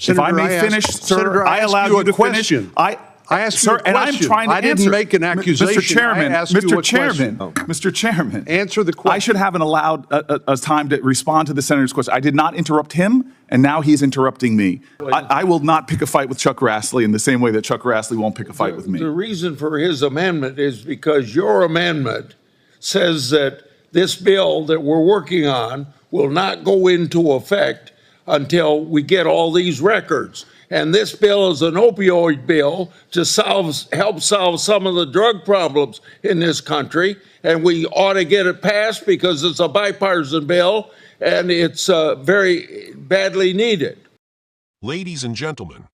Senator, if I may finish, sir, Senator, I allow you to finish. I asked you a question. And I'm trying to I didn't answer. make an accusation. Mr. Chairman, Mr. Chairman, answer the question. I should have allowed a time to respond to the senator's question. I did not interrupt him, and now he's interrupting me. I will not pick a fight with Chuck Grassley in the same way that Chuck Grassley won't pick a fight with me. The reason for his amendment is because your amendment says that this bill that we're working on will not go into effect until we get all these records. And this bill is an opioid bill to help solve some of the drug problems in this country. And we ought to get it passed because it's a bipartisan bill and it's very badly needed. Ladies and gentlemen,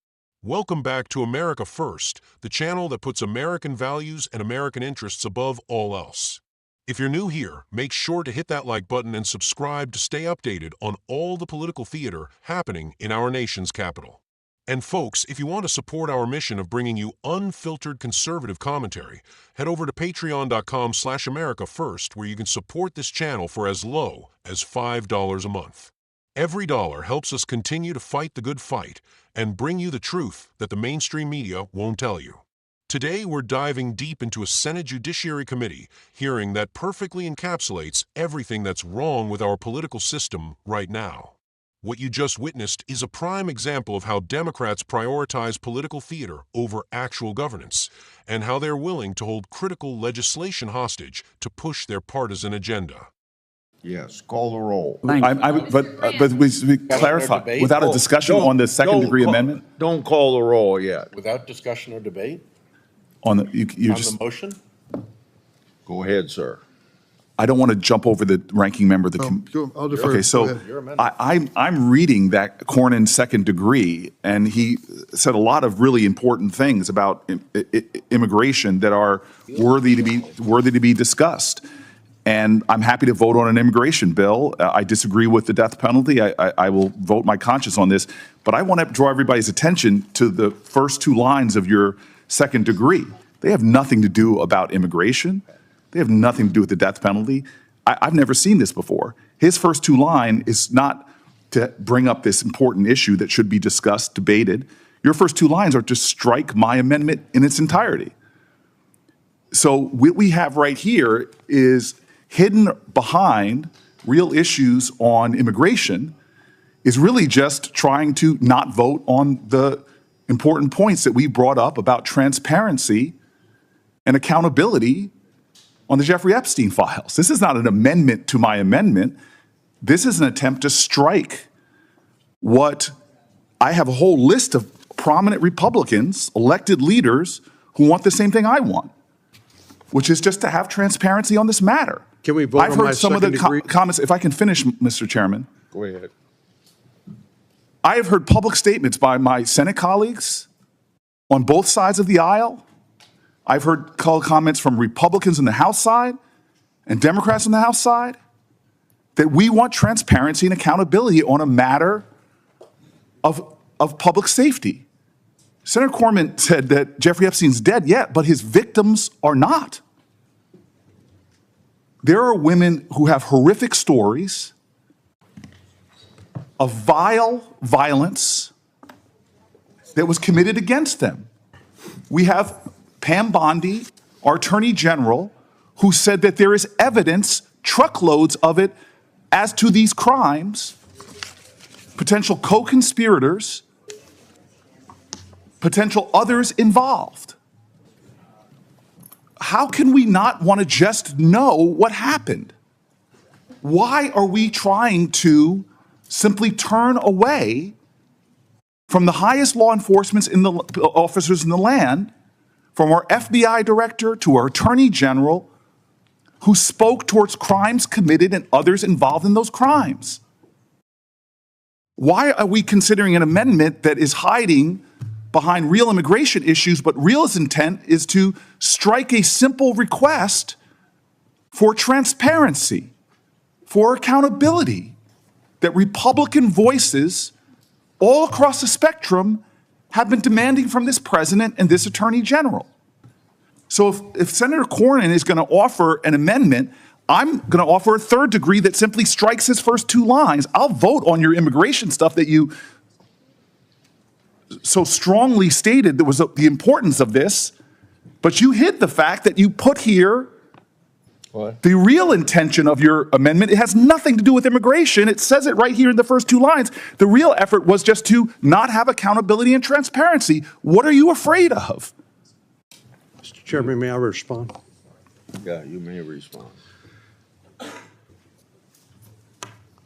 welcome back to America First, the channel that puts American values and American interests above all else. If you're new here, make sure to hit that like button and subscribe to stay updated on all the political theater happening in our nation's capital. And folks, if you want to support our mission of bringing you unfiltered conservative commentary, head over to patreon.com/AmericaFirst, where you can support this channel for as low as $5 a month. Every dollar helps us continue to fight the good fight and bring you the truth that the mainstream media won't tell you. Today, we're diving deep into a Senate Judiciary Committee hearing that perfectly encapsulates everything that's wrong with our political system right now. What you just witnessed is a prime example of how Democrats prioritize political theater over actual governance, and how they're willing to hold critical legislation hostage to push their partisan agenda. Yes, call the roll. But we clarify, without a discussion on the second-degree amendment? Don't call the roll yet. Without discussion or debate? On the, The motion? Go ahead, sir. I don't want to jump over the ranking member. I'll defer. Okay, so I'm reading that Cornyn second degree, and he said a lot of really important things about immigration that are worthy to be discussed. And I'm happy to vote on an immigration bill. I disagree with the death penalty. I will vote my conscience on this. But I want to draw everybody's attention to the first two lines of your second degree. They have nothing to do about immigration. They have nothing to do with the death penalty. I've never seen this before. His first two lines is not to bring up this important issue that should be discussed, debated. Your first two lines are to strike my amendment in its entirety. So what we have right here is hidden behind real issues on immigration is really just trying to not vote on the important points that we brought up about transparency and accountability on the Jeffrey Epstein files. This is not an amendment to my amendment. This is an attempt to strike what I have a whole list of prominent Republicans, elected leaders, who want the same thing I want, which is just to have transparency on this matter. Can we vote I've on heard my some of the second degree? comments. If I can finish, Mr. Chairman. Go ahead. I have heard public statements by my Senate colleagues on both sides of the aisle. I've heard comments from Republicans on the House side and Democrats on the House side that we want transparency and accountability on a matter of public safety. Senator Cornyn said that Jeffrey Epstein's dead yet, but his victims are not. There are women who have horrific stories of vile violence that was committed against them. We have Pam Bondi, our Attorney General, who said that there is evidence, truckloads of it, as to these crimes, potential co-conspirators, potential others involved. How can we not want to just know what happened? Why are we trying to simply turn away from the highest law enforcement officers in the land, from our FBI director to our attorney general, who spoke towards crimes committed and others involved in those crimes? Why are we considering an amendment that is hiding behind real immigration issues, but real intent is to strike a simple request for transparency, for accountability, that Republican voices all across the spectrum have been demanding from this president and this attorney general? So if Senator Cornyn is going to offer an amendment, I'm going to offer a third degree that simply strikes his first two lines. I'll vote on your immigration stuff that you so strongly stated there was the importance of this, but you hid the fact that you put here the real intention of your amendment. It has nothing to do with immigration. It says it right here in the first two lines. The real effort was just to not have accountability and transparency. What are you afraid of? Mr. Chairman, may I respond? Yeah, you may respond.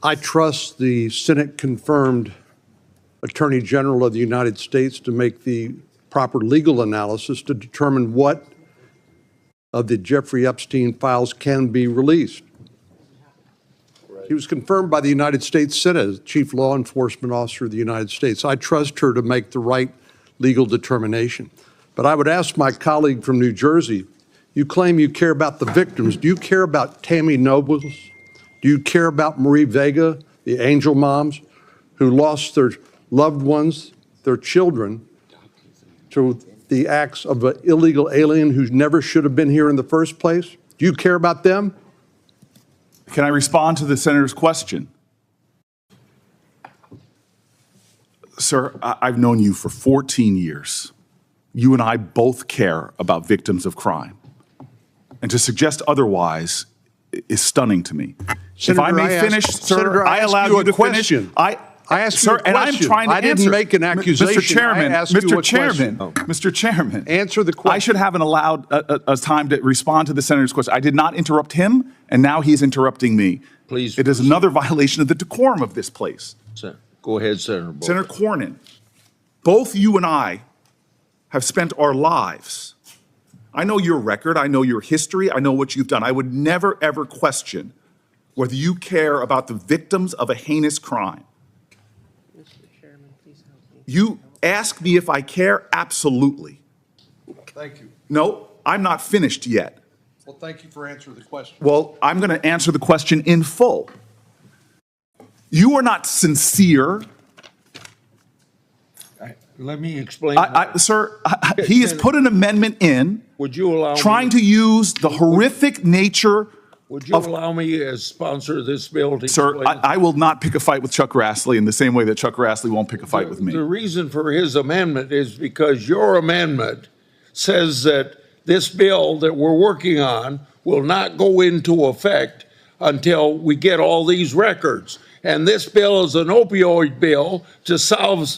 I trust the Senate-confirmed Attorney General of the United States to make the proper legal analysis to determine what of the Jeffrey Epstein files can be released. He was confirmed by the United States Senate as Chief Law Enforcement Officer of the United States. I trust her to make the right legal determination. But I would ask my colleague from New Jersey, you claim you care about the victims. Do you care about Tammy Nobles? Do you care about Marie Vega, the angel moms who lost their loved ones, their children, to the acts of an illegal alien who never should have been here in the first place? Do you care about them? Can I respond to the senator's question? Sir, I've known you for 14 years. You and I both care about victims of crime. And to suggest otherwise is stunning to me. Senator, if I may finish, sir, Senator, I allow you to finish. I asked sir, you a question. And I'm trying to I didn't answer. make an accusation. Mr. Chairman, I asked you a question. Mr. Chairman, Answer the question. I should have allowed a time to respond to the senator's question. I did not interrupt him, and now he's interrupting me. Please It is proceed. another violation of the decorum of this place. Go ahead, Senator Booker. Senator Cornyn, both you and I have spent our lives. I know your record. I know your history. I know what you've done. I would never, ever question whether you care about the victims of a heinous crime. Mr. Chairman, please help me. You ask me if I care? Absolutely. Thank you. No, I'm not finished yet. Well, thank you for answering the question. Well, I'm going to answer the question in full. You are not sincere. Let me explain. Sir, he has put an amendment in Would you allow trying me, to use the horrific nature Would you of allow me as sponsor of this bill to Sir, explain? I will not pick a fight with Chuck Grassley in the same way that Chuck Grassley won't pick a fight with me. The reason for his amendment is because your amendment says that this bill that we're working on will not go into effect until we get all these records. And this bill is an opioid bill to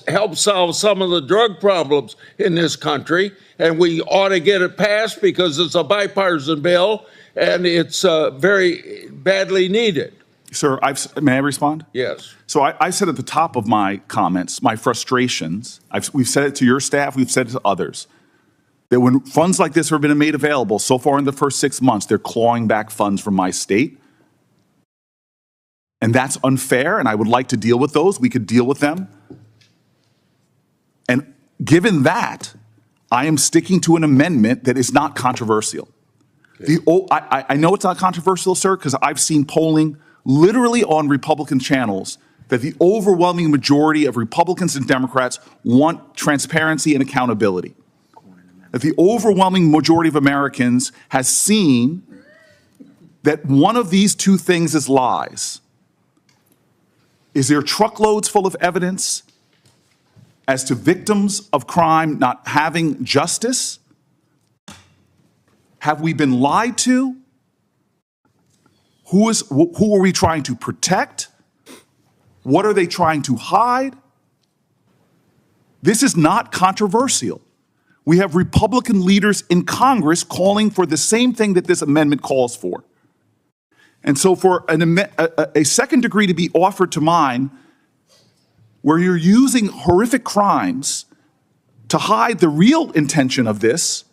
help solve some of the drug problems in this country. And we ought to get it passed because it's a bipartisan bill and it's very badly needed. Sir, may I respond? Yes. So I said at the top of my comments, my frustrations, we've said it to your staff, we've said it to others, that when funds like this have been made available so far in the first 6 months, they're clawing back funds from my state. And that's unfair, and I would like to deal with those. We could deal with them. And given that, I am sticking to an amendment that is not controversial. Okay. I know it's not controversial, sir, because I've seen polling literally on Republican channels that the overwhelming majority of Republicans and Democrats want transparency and accountability. That the overwhelming majority of Americans has seen that one of these two things is lies. Is there truckloads full of evidence as to victims of crime not having justice? Have we been lied to? Who are we trying to protect? What are they trying to hide? This is not controversial. We have Republican leaders in Congress calling for the same thing that this amendment calls for. And so for a second degree to be offered to mine, where you're using horrific crimes to hide the real intention of this,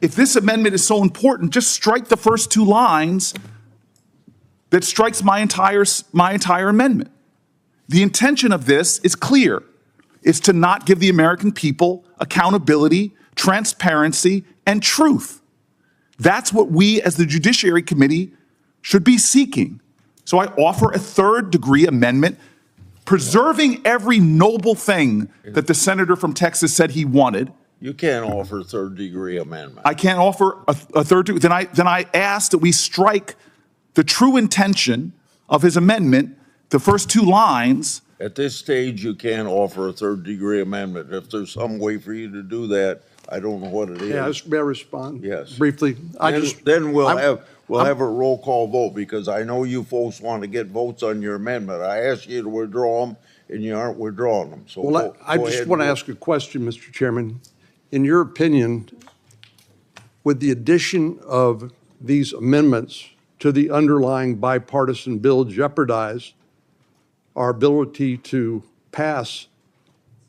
if this amendment is so important, just strike the first two lines that strikes my entire amendment. The intention of this is clear. It's to not give the American people accountability, transparency, and truth. That's what we as the Judiciary Committee should be seeking. So I offer a third degree amendment, preserving every noble thing that the senator from Texas said he wanted. You can't offer a third degree amendment. I can't offer a third degree. Then I ask that we strike the true intention of his amendment, the first two lines, At this stage, you can't offer a third-degree amendment. If there's some way for you to do that, I don't know what it Yeah, is. may I respond? Yes. Briefly? Then we'll I'm- have a roll call vote, because I know you folks want to get votes on your amendment. I asked you to withdraw them, and you aren't withdrawing them, so Well, I go just ahead want to and ask a question, Mr. Chairman. In your opinion, with the addition of these amendments to the underlying bipartisan bill jeopardize our ability to pass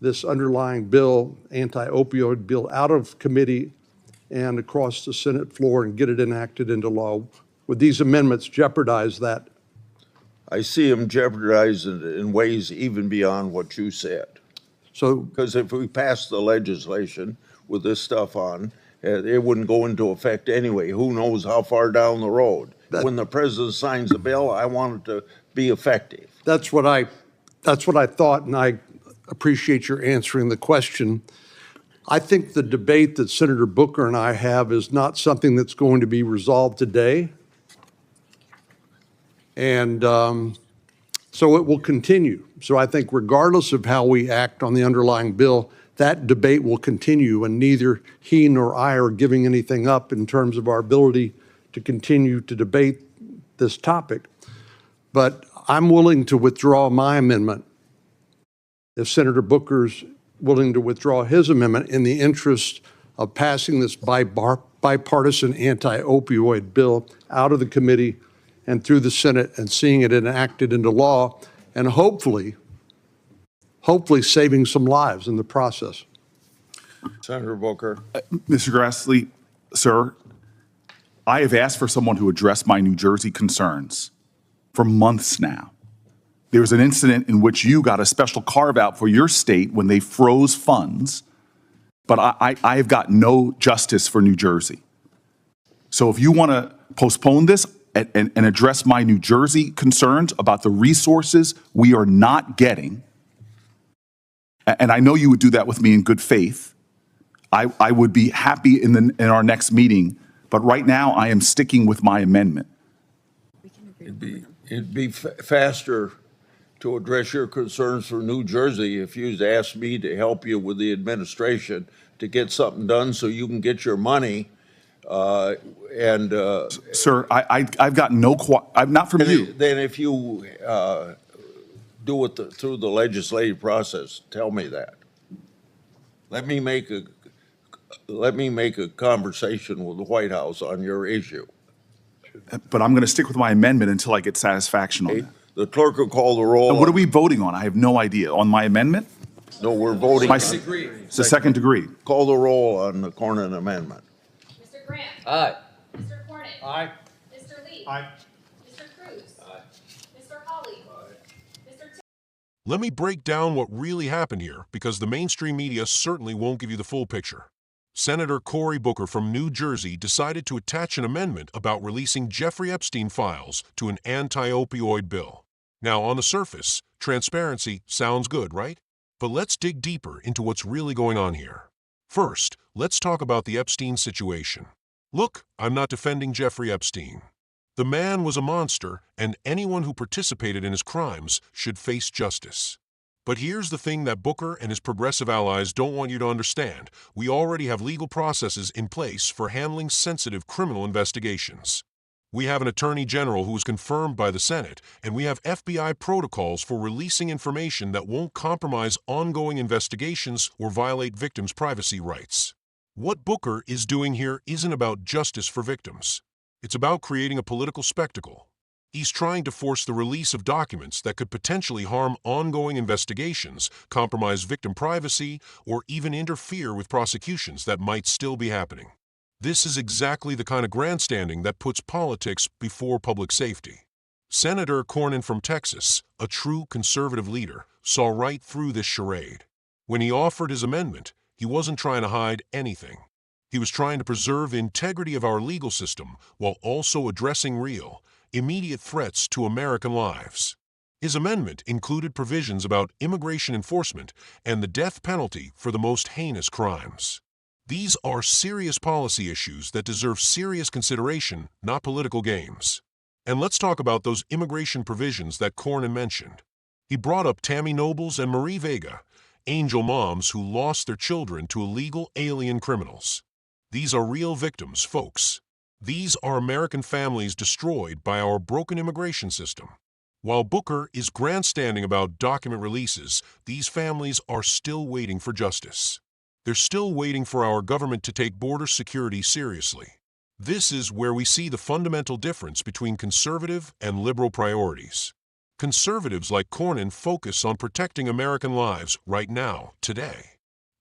this underlying bill, anti-opioid bill, out of committee and across the Senate floor and get it enacted into law? Would these amendments jeopardize that? I see them jeopardized in ways even beyond what you said. So, Because if we pass the legislation with this stuff on, it wouldn't go into effect anyway. Who knows how far down the road? When the president signs the bill, I want it to be effective. that's what I thought, and I appreciate your answering the question. I think the debate that Senator Booker and I have is not something that's going to be resolved today. And so it will continue. So I think regardless of how we act on the underlying bill, that debate will continue, and neither he nor I are giving anything up in terms of our ability to continue to debate this topic. But I'm willing to withdraw my amendment if Senator Booker's willing to withdraw his amendment in the interest of passing this bipartisan anti-opioid bill out of the committee and through the Senate and seeing it enacted into law, and hopefully saving some lives in the process. Senator Booker. Mr. Grassley, sir, I have asked for someone to address my New Jersey concerns for months now. There was an incident in which you got a special carve out for your state when they froze funds, but I have got no justice for New Jersey. So if you want to postpone this and address my New Jersey concerns about the resources we are not getting, and I know you would do that with me in good faith, I would be happy in our next meeting, but right now I am sticking with my amendment. It'd be faster to address your concerns for New Jersey if you'd asked me to help you with the administration to get something done so you can get your money. Sir, I've got no, I'm not from you. Then if you do it through the legislative process, tell me that. Let me make a conversation with the White House on your issue. But I'm going to stick with my amendment until I get satisfaction on that. The clerk will call the roll. What are we voting on? I have no idea. On my amendment? No, we're voting. It's the second degree. Call the roll on the Cornyn amendment. Mr. Grant. Aye. Mr. Cornyn. Aye. Mr. Lee. Aye. Mr. Cruz. Aye. Mr. Hawley. Aye. Mr. Let me break down what really happened here, because the mainstream media certainly won't give you the full picture. Senator Cory Booker from New Jersey decided to attach an amendment about releasing Jeffrey Epstein files to an anti-opioid bill. Now, on the surface, transparency sounds good, right? But let's dig deeper into what's really going on here. First, let's talk about the Epstein situation. Look, I'm not defending Jeffrey Epstein. The man was a monster, and anyone who participated in his crimes should face justice. But here's the thing that Booker and his progressive allies don't want you to understand. We already have legal processes in place for handling sensitive criminal investigations. We have an attorney general who was confirmed by the Senate, and we have FBI protocols for releasing information that won't compromise ongoing investigations or violate victims' privacy rights. What Booker is doing here isn't about justice for victims. It's about creating a political spectacle. He's trying to force the release of documents that could potentially harm ongoing investigations, compromise victim privacy, or even interfere with prosecutions that might still be happening. This is exactly the kind of grandstanding that puts politics before public safety. Senator Cornyn from Texas, a true conservative leader, saw right through this charade. When he offered his amendment, he wasn't trying to hide anything. He was trying to preserve the integrity of our legal system while also addressing real, immediate threats to American lives. His amendment included provisions about immigration enforcement and the death penalty for the most heinous crimes. These are serious policy issues that deserve serious consideration, not political games. And let's talk about those immigration provisions that Cornyn mentioned. He brought up Tammy Nobles and Vega, angel moms who lost their children to illegal alien criminals. These are real victims, folks. These are American families destroyed by our broken immigration system. While Booker is grandstanding about document releases, these families are still waiting for justice. They're still waiting for our government to take border security seriously. This is where we see the fundamental difference between conservative and liberal priorities. Conservatives like Cornyn focus on protecting American lives right now, today.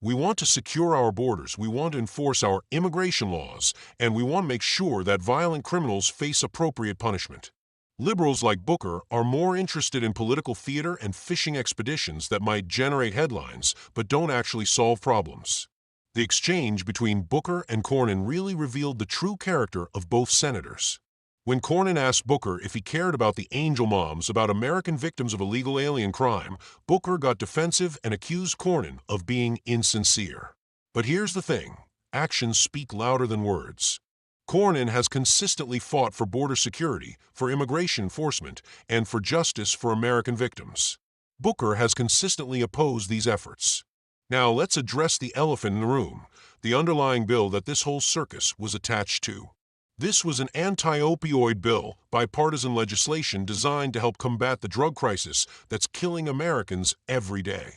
We want to secure our borders, we want to enforce our immigration laws, and we want to make sure that violent criminals face appropriate punishment. Liberals like Booker are more interested in political theater and fishing expeditions that might generate headlines but don't actually solve problems. The exchange between Booker and Cornyn really revealed the true character of both senators. When Cornyn asked Booker if he cared about the angel moms, about American victims of illegal alien crime, Booker got defensive and accused Cornyn of being insincere. But here's the thing, actions speak louder than words. Cornyn has consistently fought for border security, for immigration enforcement, and for justice for American victims. Booker has consistently opposed these efforts. Now let's address the elephant in the room, the underlying bill that this whole circus was attached to. This was an anti-opioid bill, bipartisan legislation designed to help combat the drug crisis that's killing Americans every day.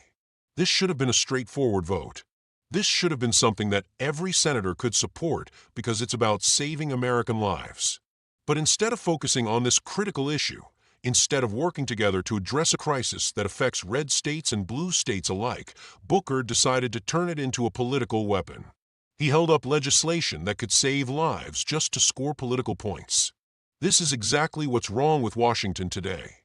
This should have been a straightforward vote. This should have been something that every senator could support because it's about saving American lives. But instead of focusing on this critical issue, instead of working together to address a crisis that affects red states and blue states alike, Booker decided to turn it into a political weapon. He held up legislation that could save lives just to score political points. This is exactly what's wrong with Washington today.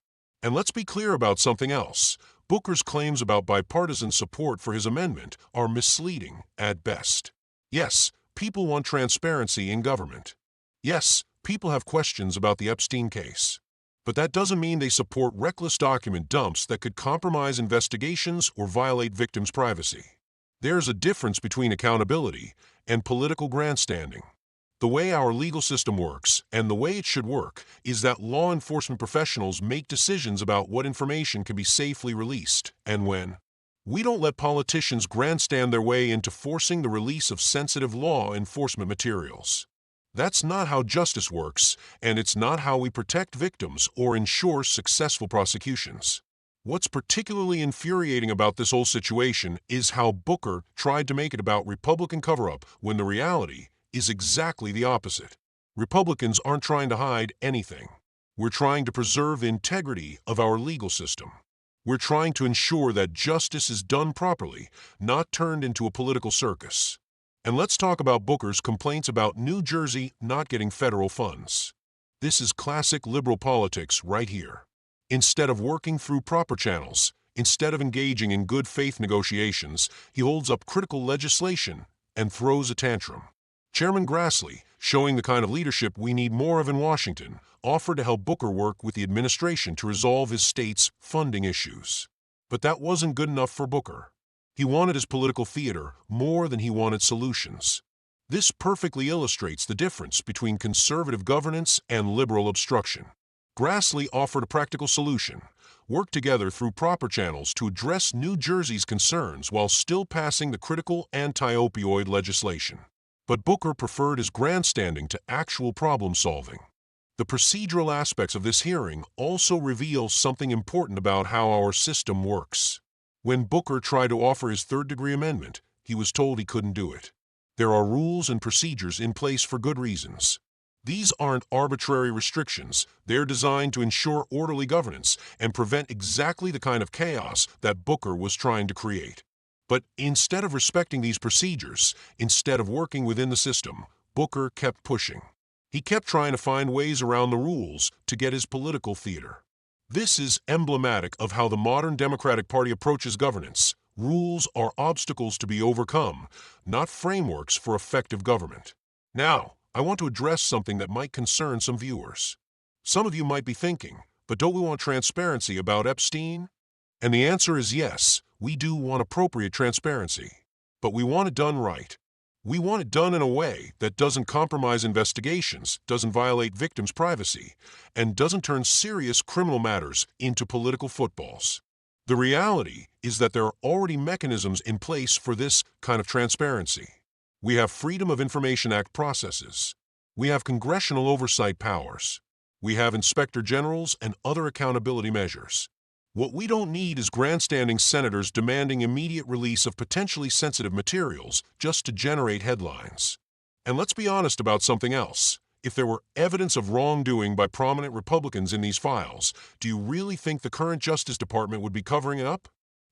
And let's be clear about something else. Booker's claims about bipartisan support for his amendment are misleading at best. Yes, people want transparency in government. Yes, people have questions about the Epstein case. But that doesn't mean they support reckless document dumps that could compromise investigations or violate victims' privacy. There's a difference between accountability and political grandstanding. The way our legal system works, and the way it should work, is that law enforcement professionals make decisions about what information can be safely released and when. We don't let politicians grandstand their way into forcing the release of sensitive law enforcement materials. That's not how justice works, and it's not how we protect victims or ensure successful prosecutions. What's particularly infuriating about this whole situation is how Booker tried to make it about Republican cover-up when the reality is exactly the opposite. Republicans aren't trying to hide anything. We're trying to preserve the integrity of our legal system. We're trying to ensure that justice is done properly, not turned into a political circus. And let's talk about Booker's complaints about New Jersey not getting federal funds. This is classic liberal politics right here. Instead of working through proper channels, instead of engaging in good faith negotiations, he holds up critical legislation and throws a tantrum. Chairman Grassley, showing the kind of leadership we need more of in Washington, offered to help Booker work with the administration to resolve his state's funding issues. But that wasn't good enough for Booker. He wanted his political theater more than he wanted solutions. This perfectly illustrates the difference between conservative governance and liberal obstruction. Grassley offered a practical solution: work together through proper channels to address New Jersey's concerns while still passing the critical anti-opioid legislation. But Booker preferred his grandstanding to actual problem solving. The procedural aspects of this hearing also reveal something important about how our system works. When Booker tried to offer his third-degree amendment, he was told he couldn't do it. There are rules and procedures in place for good reasons. These aren't arbitrary restrictions. They're designed to ensure orderly governance and prevent exactly the kind of chaos that Booker was trying to create. But instead of respecting these procedures, instead of working within the system, Booker kept pushing. He kept trying to find ways around the rules to get his political theater. This is emblematic of how the modern Democratic Party approaches governance. Rules are obstacles to be overcome, not frameworks for effective government. Now, I want to address something that might concern some viewers. Some of you might be thinking, but don't we want transparency about Epstein? And the answer is yes, we do want appropriate transparency. But we want it done right. We want it done in a way that doesn't compromise investigations, doesn't violate victims' privacy, and doesn't turn serious criminal matters into political footballs. The reality is that there are already mechanisms in place for this kind of transparency. We have Freedom of Information Act processes. We have congressional oversight powers. We have inspector generals and other accountability measures. What we don't need is grandstanding senators demanding immediate release of potentially sensitive materials just to generate headlines. And let's be honest about something else. If there were evidence of wrongdoing by prominent Republicans in these files, do you really think the current Justice Department would be covering it up?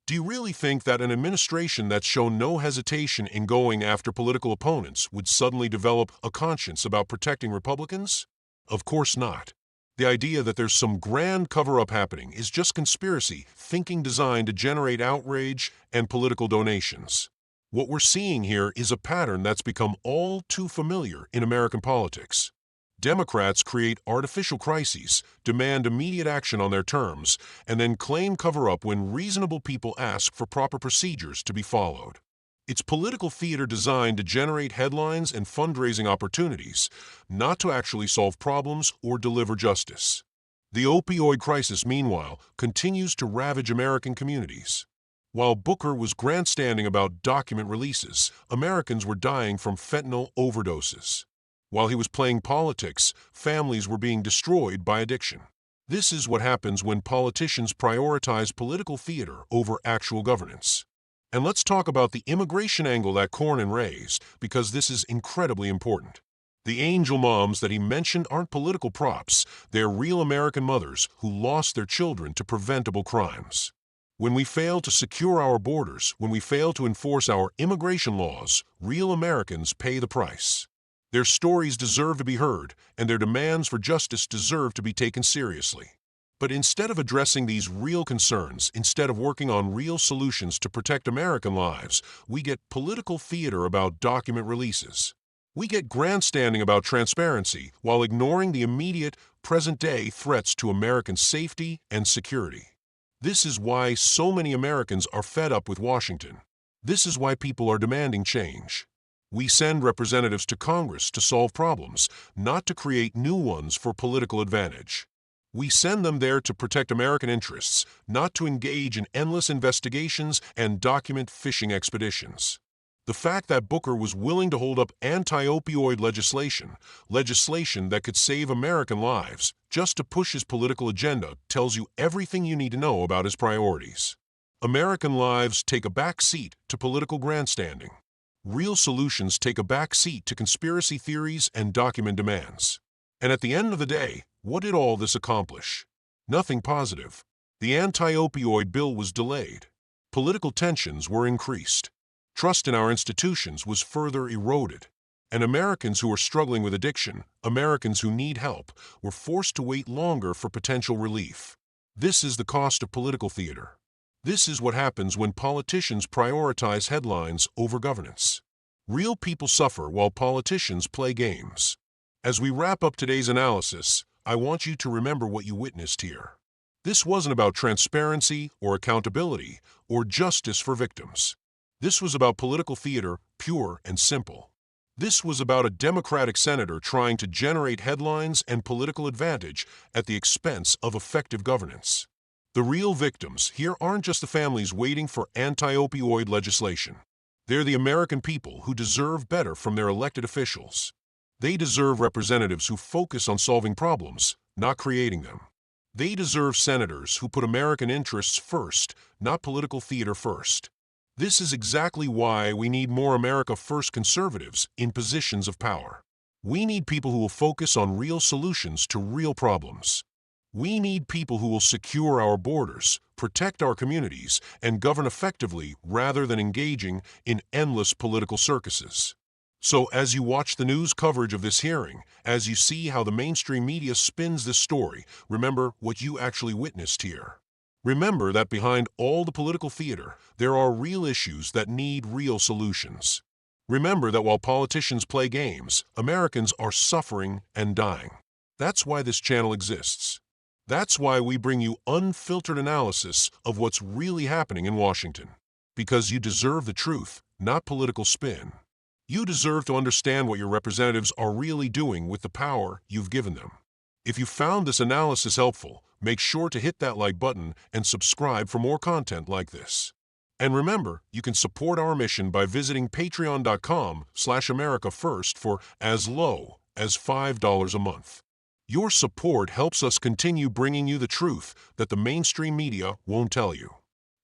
Do you really think that an administration that's shown no hesitation in going after political opponents would suddenly develop a conscience about protecting Republicans? Of course not. The idea that there's some grand cover-up happening is just conspiracy thinking designed to generate outrage and political donations. What we're seeing here is a pattern that's become all too familiar in American politics. Democrats create artificial crises, demand immediate action on their terms, and then claim cover-up when reasonable people ask for proper procedures to be followed. It's political theater designed to generate headlines and fundraising opportunities, not to actually solve problems or deliver justice. The opioid crisis, meanwhile, continues to ravage American communities. While Booker was grandstanding about document releases, Americans were dying from fentanyl overdoses. While he was playing politics, families were being destroyed by addiction. This is what happens when politicians prioritize political theater over actual governance. And let's talk about the immigration angle that Cornyn raised, because this is incredibly important. The angel moms that he mentioned aren't political props. They're real American mothers who lost their children to preventable crimes. When we fail to secure our borders, when we fail to enforce our immigration laws, real Americans pay the price. Their stories deserve to be heard, and their demands for justice deserve to be taken seriously. But instead of addressing these real concerns, instead of working on real solutions to protect American lives, we get political theater about document releases. We get grandstanding about transparency while ignoring the immediate, present-day threats to American safety and security. This is why so many Americans are fed up with Washington. This is why people are demanding change. We send representatives to Congress to solve problems, not to create new ones for political advantage. We send them there to protect American interests, not to engage in endless investigations and document fishing expeditions. The fact that Booker was willing to hold up anti-opioid legislation that could save American lives, just to push his political agenda tells you everything you need to know about his priorities. American lives take a back seat to political grandstanding. Real solutions take a back seat to conspiracy theories and document demands. And at the end of the day, what did all this accomplish? Nothing positive. The anti-opioid bill was delayed. Political tensions were increased. Trust in our institutions was further eroded. And Americans who were struggling with addiction, Americans who need help, were forced to wait longer for potential relief. This is the cost of political theater. This is what happens when politicians prioritize headlines over governance. Real people suffer while politicians play games. As we wrap up today's analysis, I want you to remember what you witnessed here. This wasn't about transparency or accountability or justice for victims. This was about political theater, pure and simple. This was about a Democratic senator trying to generate headlines and political advantage at the expense of effective governance. The real victims here aren't just the families waiting for anti-opioid legislation. They're the American people who deserve better from their elected officials. They deserve representatives who focus on solving problems, not creating them. They deserve senators who put American interests first, not political theater first. This is exactly why we need more America First conservatives in positions of power. We need people who will focus on real solutions to real problems. We need people who will secure our borders, protect our communities, and govern effectively rather than engaging in endless political circuses. So as you watch the news coverage of this hearing, as you see how the mainstream media spins this story, remember what you actually witnessed here. Remember that behind all the political theater, there are real issues that need real solutions. Remember that while politicians play games, Americans are suffering and dying. That's why this channel exists. That's why we bring you unfiltered analysis of what's really happening in Washington. Because you deserve the truth, not political spin. You deserve to understand what your representatives are really doing with the power you've given them. If you found this analysis helpful, make sure to hit that like button and subscribe for more content like this. And remember, you can support our mission by visiting patreon.com/AmericaFirst for as low as $5 a month. Your support helps us continue bringing you the truth that the mainstream media won't tell you.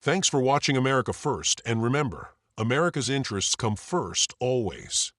Thanks for watching America First, and remember, America's interests come first always.